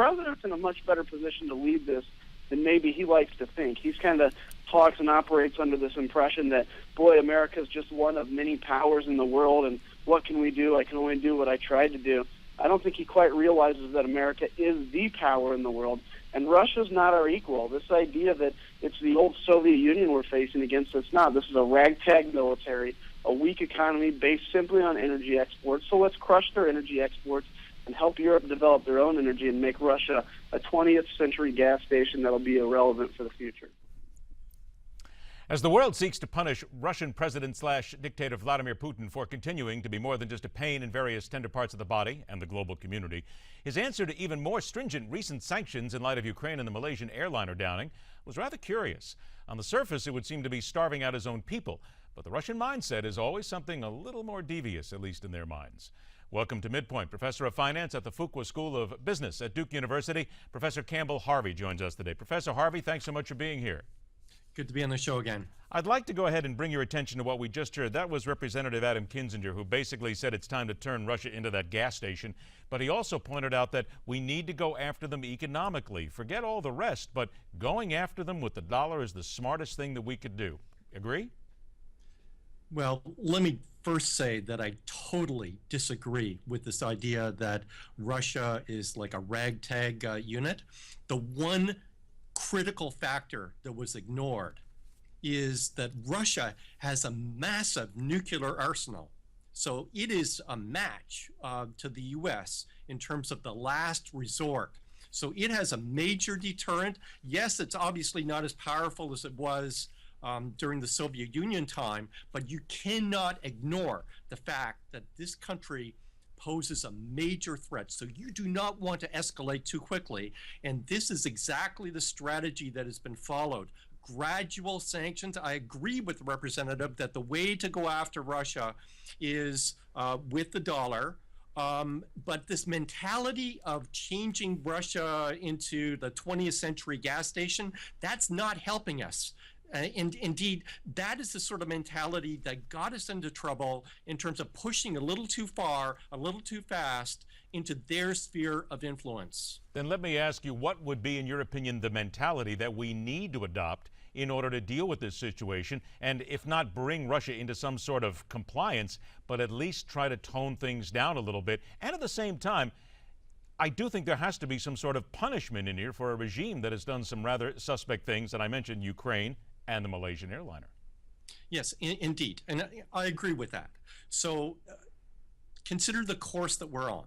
president's in a much better position to lead this than maybe he likes to think. He's kind of talks and operates under this impression that, boy, America is just one of many powers in the world, and what can we do? I can only do what I tried to do. I don't think he quite realizes that America is the power in the world, and Russia's not our equal. This idea that it's the old Soviet Union we're facing against, it's not. This is a ragtag military, a weak economy based simply on energy exports. So let's crush their energy exports and help Europe develop their own energy and make Russia a 20th century gas station that'll be irrelevant for the future. As the world seeks to punish Russian President/dictator Vladimir Putin for continuing to be more than just a pain in various tender parts of the body and the global community, his answer to even more stringent recent sanctions in light of Ukraine and the Malaysian airliner downing was rather curious. On the surface, it would seem to be starving out his own people, but the Russian mindset is always something a little more devious, at least in their minds. Welcome to MidPoint. Professor of Finance at the Fuqua School of Business at Duke University, Professor Campbell Harvey joins us today. Professor Harvey, thanks so much for being here. Good to be on the show again. I'd like to go ahead and bring your attention to what we just heard. That was Representative Adam Kinzinger, who basically said it's time to turn Russia into that gas station. But he also pointed out that we need to go after them economically. Forget all the rest, but going after them with the dollar is the smartest thing that we could do. Agree? Well, let me first say that I totally disagree with this idea that Russia is like a ragtag unit. The one critical factor that was ignored is that Russia has a massive nuclear arsenal. So it is a match to the U.S. in terms of the last resort. So it has a major deterrent. Yes, it's obviously not as powerful as it was during the Soviet Union time, but you cannot ignore the fact that this country poses a major threat. So you do not want to escalate too quickly. And this is exactly the strategy that has been followed. Gradual sanctions. I agree with the representative that the way to go after Russia is with the dollar. But this mentality of changing Russia into the 20th century gas station, that's not helping us. And indeed, that is the sort of mentality that got us into trouble in terms of pushing a little too far, a little too fast into their sphere of influence. Then let me ask you, what would be, in your opinion, the mentality that we need to adopt in order to deal with this situation, and if not bring Russia into some sort of compliance, but at least try to tone things down a little bit? And at the same time, I do think there has to be some sort of punishment in here for a regime that has done some rather suspect things, and I mentioned Ukraine and the Malaysian airliner. Yes, indeed. And I agree with that. So consider the course that we're on.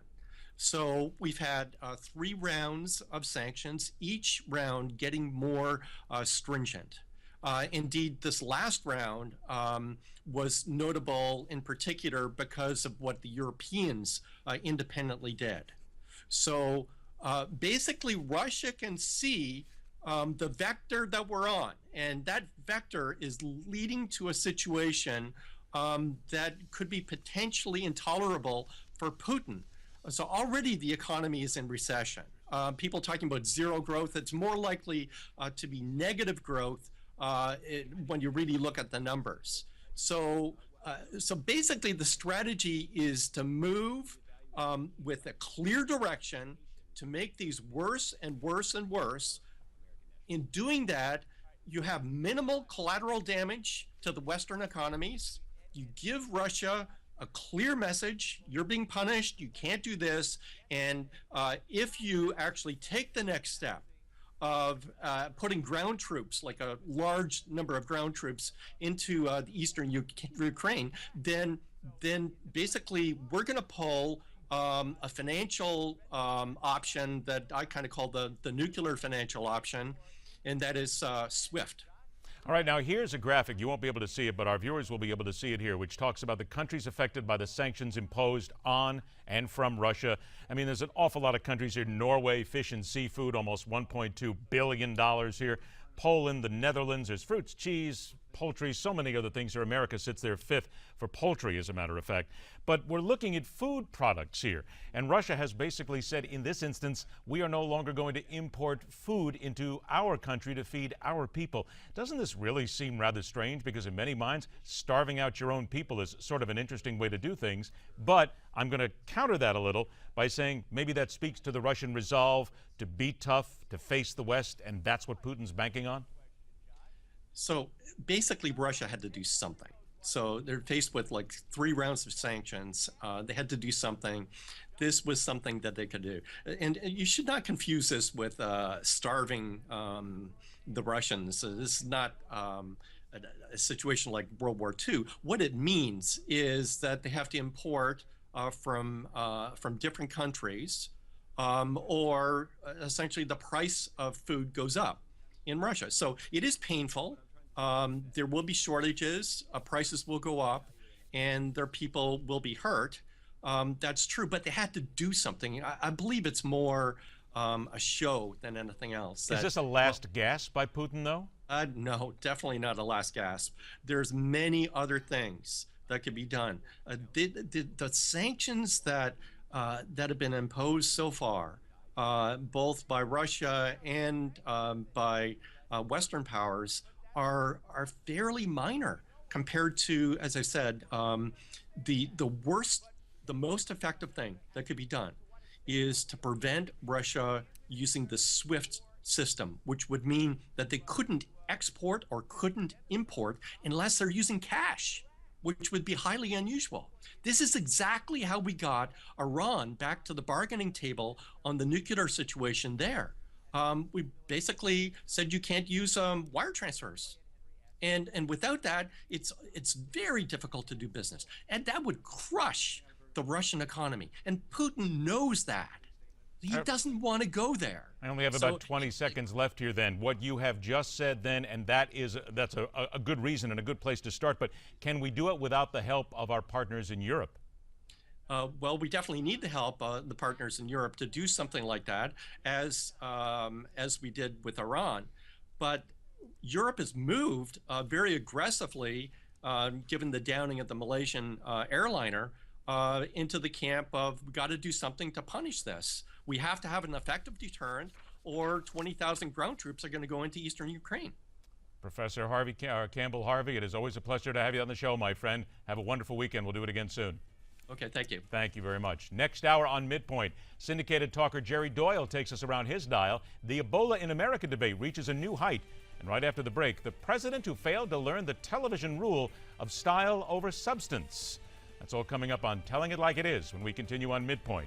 So we've had 3 rounds of sanctions, each round getting more stringent. Indeed, this last round was notable in particular because of what the Europeans independently did. So basically, Russia can see the vector that we're on, and that vector is leading to a situation that could be potentially intolerable for Putin. So already the economy is in recession. People talking about zero growth. It's more likely to be negative growth when you really look at the numbers. So basically the strategy is to move with a clear direction to make these worse and worse and worse. In doing that, you have minimal collateral damage to the Western economies. You give Russia a clear message: you're being punished, you can't do this. And if you actually take the next step of putting ground troops, like a large number of ground troops, into the eastern Ukraine, then basically we're going to pull a financial option that I kind of call the nuclear financial option, and that is SWIFT. All right, now here's a graphic. You won't be able to see it, but our viewers will be able to see it here, which talks about the countries affected by the sanctions imposed on and from Russia. I mean, there's an awful lot of countries here. Norway, fish and seafood, almost $1.2 billion here. Poland, the Netherlands, there's fruits, cheese, poultry, so many other things here. America sits there fifth for poultry, as a matter of fact. But we're looking at food products here. And Russia has basically said, in this instance, we are no longer going to import food into our country to feed our people. Doesn't this really seem rather strange? Because in many minds, starving out your own people is sort of an interesting way to do things. But I'm going to counter that a little by saying maybe that speaks to the Russian resolve to be tough, to face the West, and that's what Putin's banking on? So basically, Russia had to do something. So they're faced with like 3 rounds of sanctions. They had to do something. This was something that they could do. And you should not confuse this with starving the Russians. So this is not a situation like World War II. What it means is that they have to import from different countries, or essentially the price of food goes up in Russia. So it is painful. There will be shortages, prices will go up, and their people will be hurt. That's true, but they had to do something. I believe it's more a show than anything else. Is this a last gasp by Putin, though? No, definitely not a last gasp. There's many other things that could be done. The sanctions that have been imposed so far, both by Russia and by Western powers, are fairly minor compared to, as I said, the most effective thing that could be done is to prevent Russia using the SWIFT system, which would mean that they couldn't export or couldn't import unless they're using cash, which would be highly unusual. This is exactly how we got Iran back to the bargaining table on the nuclear situation there. We basically said you can't use wire transfers. And without that, it's very difficult to do business. And that would crush the Russian economy. And Putin knows that. He doesn't want to go there. I only have about 20 seconds left here then. What you have just said then, and that's a good reason and a good place to start, but can we do it without the help of our partners in Europe? Well, we definitely need to help the partners in Europe to do something like that, as we did with Iran. But Europe has moved very aggressively, given the downing of the Malaysian airliner, into the camp of we got to do something to punish this. We have to have an effective deterrent, or 20,000 ground troops are going to go into eastern Ukraine. Professor Campbell Harvey, it is always a pleasure to have you on the show, my friend. Have a wonderful weekend. We'll do it again soon. Okay, thank you. Thank you very much. Next hour on MidPoint, syndicated talker Jerry Doyle takes us around his dial. The Ebola in America debate reaches a new height. And right after the break, the president who failed to learn the television rule of style over substance. That's all coming up on Telling It Like It Is when we continue on MidPoint.